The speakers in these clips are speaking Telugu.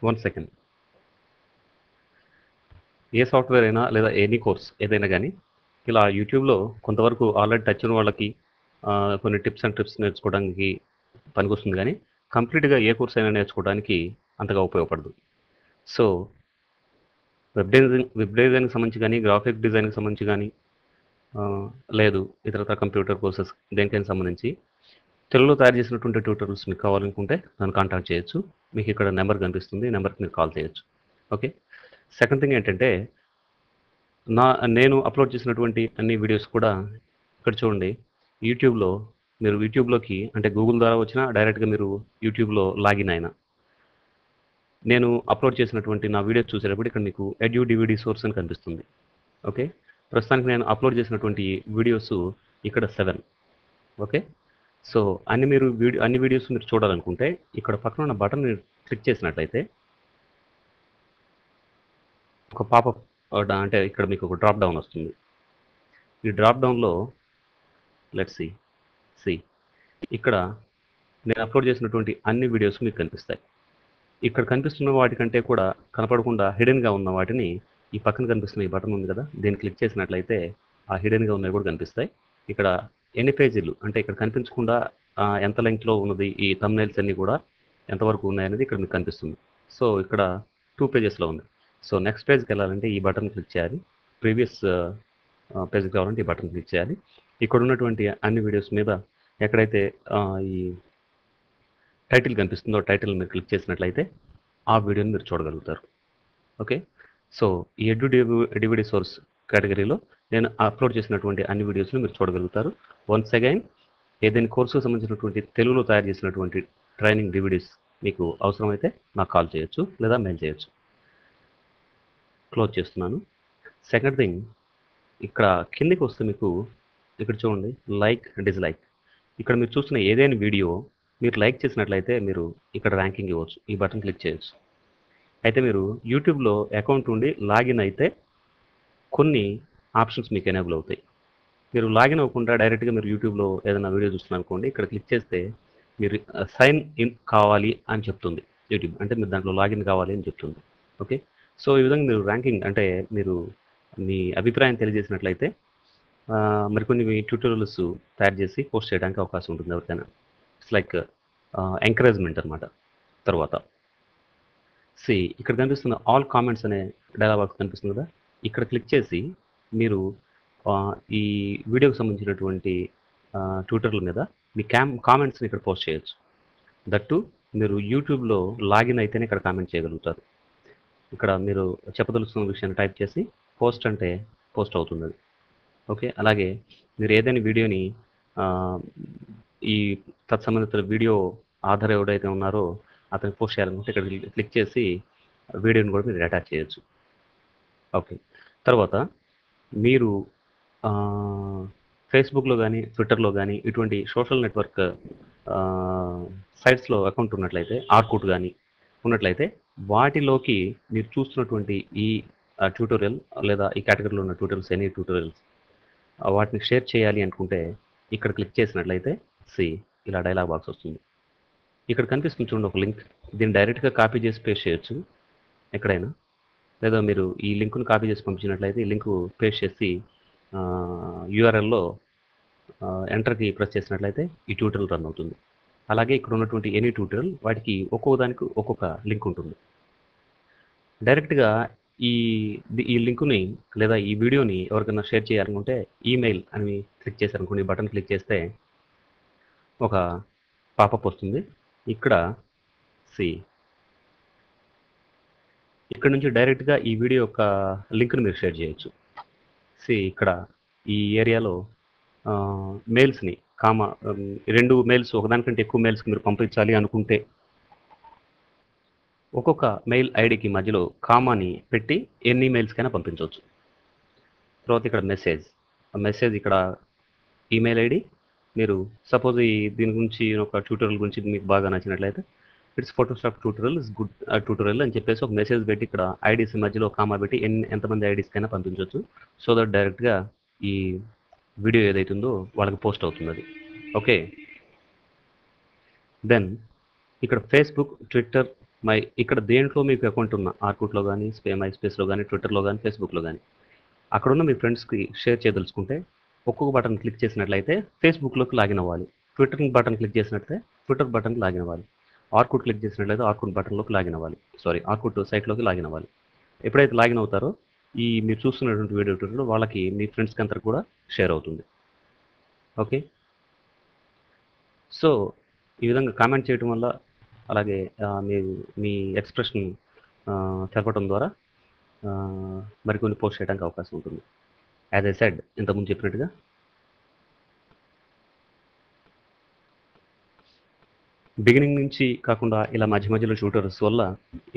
One second. ఏ సాఫ్ట్వేర్ అయినా లేదా ఎనీ కోర్స్ ఏదైనా కానీ ఇలా యూట్యూబ్లో కొంతవరకు ఆల్రెడీ టచ్ ఉన్న వాళ్ళకి కొన్ని టిప్స్ అండ్ ట్రిప్స్ నేర్చుకోవడానికి పనికొస్తుంది కానీ కంప్లీట్గా ఏ కోర్స్ అయినా నేర్చుకోవడానికి అంతగా ఉపయోగపడదు. సో వెబ్ డిజైన్కి సంబంధించి కానీ గ్రాఫిక్ డిజైన్కి సంబంధించి కానీ లేదు ఇతరత్ర కంప్యూటర్ కోర్సెస్ దేనికైనా సంబంధించి తెలుగులో తయారు చేసినటువంటి ట్యూటోరియల్స్ మీకు కావాలనుకుంటే నన్ను కాంటాక్ట్ చేయొచ్చు. మీకు ఇక్కడ నెంబర్ కనిపిస్తుంది, నెంబర్కి మీరు కాల్ చేయొచ్చు. ఓకే. సెకండ్ థింగ్ ఏంటంటే నేను అప్లోడ్ చేసినటువంటి అన్ని వీడియోస్ కూడా ఇక్కడ చూడండి. యూట్యూబ్లోకి అంటే గూగుల్ ద్వారా వచ్చినా డైరెక్ట్గా మీరు యూట్యూబ్లో లాగిన్ అయినా నేను అప్లోడ్ చేసినటువంటి నా వీడియోస్ చూసేటప్పుడు ఇక్కడ మీకు ఎడ్యూ డివిడి సోర్స్ అని కనిపిస్తుంది. ఓకే. ప్రస్తుతానికి నేను అప్లోడ్ చేసినటువంటి వీడియోస్ ఇక్కడ 7. ఓకే. సో అన్ని వీడియోస్ మీరు చూడాలనుకుంటే ఇక్కడ పక్కన ఉన్న బటన్ మీరు క్లిక్ చేసినట్లయితే ఒక పాపప్ అంటే ఇక్కడ మీకు ఒక డ్రాప్ డౌన్ వస్తుంది. ఈ డ్రాప్ డౌన్లో లెట్స్ సి ఇక్కడ నేను అప్లోడ్ చేసినటువంటి అన్ని వీడియోస్ మీకు కనిపిస్తాయి. ఇక్కడ కనిపిస్తున్న వాటికంటే కూడా కనపడకుండా హిడెన్గా ఉన్న వాటిని ఈ పక్కన కనిపిస్తున్న ఈ బటన్ ఉంది కదా, దీన్ని క్లిక్ చేసినట్లయితే ఆ హిడెన్గా ఉన్నవి కూడా కనిపిస్తాయి. ఇక్కడ ఎన్ని పేజీలు అంటే ఇక్కడ కనిపించకుండా ఎంత లెంగ్త్లో ఉన్నది ఈ థంబ్నెయిల్స్ అన్నీ కూడా ఎంతవరకు ఉన్నాయనేది ఇక్కడ మీకు కనిపిస్తుంది. సో ఇక్కడ 2 పేజెస్లో ఉంది. సో నెక్స్ట్ పేజ్కి వెళ్ళాలంటే ఈ బటన్ క్లిక్ చేయాలి. ప్రీవియస్ పేజ్కి కావాలంటే ఈ బటన్ క్లిక్ చేయాలి. ఇక్కడ ఉన్నటువంటి అన్ని వీడియోస్ మీద ఎక్కడైతే ఈ టైటిల్ కనిపిస్తుందో టైటిల్ మీరు క్లిక్ చేసినట్లయితే ఆ వీడియోని మీరు చూడగలుగుతారు. ఓకే. సో ఈ డివిడి సోర్స్ కేటగిరీలో నేను అప్లోడ్ చేసినటువంటి అన్ని వీడియోస్ని మీరు చూడగలుగుతారు. వన్స్ అగైన్ ఏదైనా కోర్సుకు సంబంధించినటువంటి తెలుగులో తయారు చేసినటువంటి ట్రైనింగ్ డివిడీస్ మీకు అవసరమైతే నాకు కాల్ చేయొచ్చు లేదా మెయిల్ చేయొచ్చు. క్లోజ్ చేస్తున్నాను. సెకండ్ థింగ్, ఇక్కడ కిందికి వస్తే మీకు ఇక్కడ చూడండి లైక్ డిస్లైక్. ఇక్కడ మీరు చూస్తున్న ఏదైనా వీడియో మీరు లైక్ చేసినట్లయితే మీరు ఇక్కడ ర్యాంకింగ్ ఇవ్వచ్చు. ఈ బటన్ క్లిక్ చేయొచ్చు. అయితే మీరు యూట్యూబ్లో అకౌంట్ ఉండి లాగిన్ అయితే కొన్ని ఆప్షన్స్ మీకు ఎనేబుల్ అవుతాయి. మీరు లాగిన్ అవ్వకుండా డైరెక్ట్గా మీరు యూట్యూబ్లో ఏదైనా వీడియో చూస్తున్నారు అనుకోండి, ఇక్కడ క్లిక్ చేస్తే మీరు సైన్ ఇన్ కావాలి అని చెప్తుంది యూట్యూబ్. అంటే మీరు దాంట్లో లాగిన్ కావాలి అని చెప్తుంది. ఓకే. సో ఈ విధంగా మీరు ర్యాంకింగ్ అంటే మీరు మీ అభిప్రాయం తెలియజేసినట్లయితే మరికొన్ని ట్యూటోరియల్స్ తయారు చేసి పోస్ట్ చేయడానికి అవకాశం ఉంటుంది ఎవరికైనా. ఇట్స్ లైక్ ఎంకరేజ్మెంట్ అనమాట. తర్వాత ఇక్కడ కనిపిస్తున్న ఆల్ కామెంట్స్ అనే డైలాగ్ బాక్స్ కనిపిస్తుంది కదా, ఇక్కడ క్లిక్ చేసి మీరు ఈ వీడియోకి సంబంధించినటువంటి ట్యూటర్ల మీద మీ కామెంట్స్ని ఇక్కడ పోస్ట్ చేయొచ్చు. దట్టు మీరు యూట్యూబ్లో లాగిన్ అయితేనే ఇక్కడ కామెంట్ చేయగలుగుతారు. ఇక్కడ మీరు చెప్పదలుచుకున్న విషయాన్ని టైప్ చేసి పోస్ట్ అంటే పోస్ట్ అవుతుంది అది. ఓకే. అలాగే మీరు ఏదైనా వీడియోని ఈ తత్సంబంధిత వీడియో ఆధార్ ఎవడైతే ఉన్నారో అతనికి పోస్ట్ చేయాలనుకుంటే ఇక్కడ క్లిక్ చేసి వీడియోని కూడా మీరు అటాచ్ చేయొచ్చు. ఓకే. తర్వాత మీరు ఫేస్బుక్లో కానీ ట్విట్టర్లో కానీ ఇటువంటి సోషల్ నెట్వర్క్ సైట్స్లో అకౌంట్ ఉన్నట్లయితే ఆర్కుట్ కానీ ఉన్నట్లయితే వాటిలోకి మీరు చూస్తున్నటువంటి ఈ ట్యూటోరియల్ లేదా ఈ కేటగిరీలో ఉన్న ట్యూటోరియల్స్ ఎనీ ట్యూటోరియల్స్ వాటిని షేర్ చేయాలి అనుకుంటే ఇక్కడ క్లిక్ చేసినట్లయితే ఇలా డైలాగ్ బాక్స్ వస్తుంది. ఇక్కడ కనిపిస్తుంది చూడండి ఒక లింక్. దీన్ని డైరెక్ట్గా కాపీ చేసి పేస్ట్ చేయొచ్చు ఎక్కడైనా, లేదా మీరు ఈ లింక్ను కాపీ చేసి పంపించినట్లయితే ఈ లింక్ పేస్ట్ చేసి యూఆర్ఎల్లో ఎంటర్కి ప్రెస్ చేసినట్లయితే ఈ ట్యూటోరియల్ రన్ అవుతుంది. అలాగే ఇక్కడ ఉన్నటువంటి ఎనీ ట్యూటోరియల్ వాటికి ఒక్కొక్క దానికి ఒక్కొక్క లింక్ ఉంటుంది. డైరెక్ట్గా ఈ లింకుని లేదా ఈ వీడియోని ఎవరికైనా షేర్ చేయాలనుకుంటే ఈమెయిల్ అని క్లిక్ చేశారనుకోండి, ఈ బటన్ క్లిక్ చేస్తే ఒక పాపప్ వస్తుంది. ఇక్కడ ఇక్కడ నుంచి డైరెక్ట్గా ఈ వీడియో యొక్క లింక్ని మీరు షేర్ చేయొచ్చు. ఇక్కడ ఈ ఏరియాలో మెయిల్స్ని 2 మెయిల్స్ ఒకదానికంటే ఎక్కువ మెయిల్స్కి మీరు పంపించాలి అనుకుంటే ఒక్కొక్క మెయిల్ ఐడికి మధ్యలో కామాని పెట్టి ఎన్ని మెయిల్స్కైనా పంపించవచ్చు. తర్వాత ఇక్కడ మెసేజ్ ఇక్కడ ఈమెయిల్ ఐడి. మీరు సపోజ్ దీని గురించి ఒక ట్యూటోరియల్ గురించి మీకు బాగా నచ్చినట్లయితే it's Photoshop tutorial is good tutorial అని చెప్పేసి ఒక మెసేజ్ పెట్టి ఇక్కడ ఐడీస్ మధ్యలో కామా పెట్టి ఎంతమంది ఐడీస్కైనా పంపించవచ్చు. సో దట్ డైరెక్ట్గా ఈ వీడియో ఏదైతుందో వాళ్ళకి పోస్ట్ అవుతుంది అది. ఓకే. దెన్ ఇక్కడ ఫేస్బుక్, ట్విట్టర్, ఇక్కడ దేంట్లో మీకు అకౌంట్ ఉన్న ఆర్కుట్లో కానీ మై స్పేస్లో కానీ ట్విట్టర్లో కానీ ఫేస్బుక్లో కానీ అక్కడున్న మీ ఫ్రెండ్స్కి షేర్ చేయదలుచుకుంటే ఒక్కొక్క బటన్ క్లిక్ చేసినట్లయితే ఫేస్బుక్లోకి లాగిన్ అవ్వాలి. ట్విట్టర్ బటన్ క్లిక్ చేసినట్లయితే ట్విట్టర్ బటన్కి లాగిన్ అవ్వాలి. ఆర్కుట్ క్లిక్ చేసినట్లయితే ఆర్కుట్ బటన్లోకి లాగిన్ అవ్వాలి. ఆర్కుట్ సైట్లోకి లాగిన్ అవ్వాలి. ఎప్పుడైతే లాగిన్ అవుతారో మీరు చూస్తున్నటువంటి వీడియో ట్యూటోరియల్ వాళ్ళకి మీ ఫ్రెండ్స్కి అంతా కూడా షేర్ అవుతుంది. ఓకే, సో ఈ విధంగా కామెంట్ చేయడం వల్ల అలాగే మీరు మీ ఎక్స్ప్రెషన్ తెలపడం ద్వారా మరికొన్ని పోస్ట్ చేయడానికి అవకాశం ఉంటుంది. యాజ్ ఐ సెడ్, ఇంతకుముందు చెప్పినట్టుగా బిగినింగ్ నుంచి కాకుండా ఇలా మధ్య మధ్యలో ట్యూటోరియల్స్ వల్ల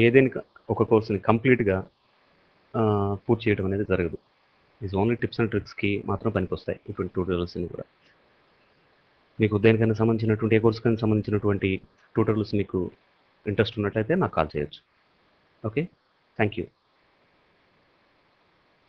ఏదైనా ఒక కోర్సుని కంప్లీట్గా పూర్తి చేయడం అనేది జరగదు. ఈజ్ ఓన్లీ టిప్స్ అండ్ ట్రిక్స్కి మాత్రం పనికొస్తాయి ఇటువంటి ట్యూటోరియల్స్ అన్ని కూడా. మీకు దేనికైనా సంబంధించినటువంటి ఏ కోర్సుకైనా సంబంధించినటువంటి ట్యూటోరియల్స్ మీకు ఇంట్రెస్ట్ ఉన్నట్లయితే నాకు కాల్ చేయొచ్చు. Okay, thank you.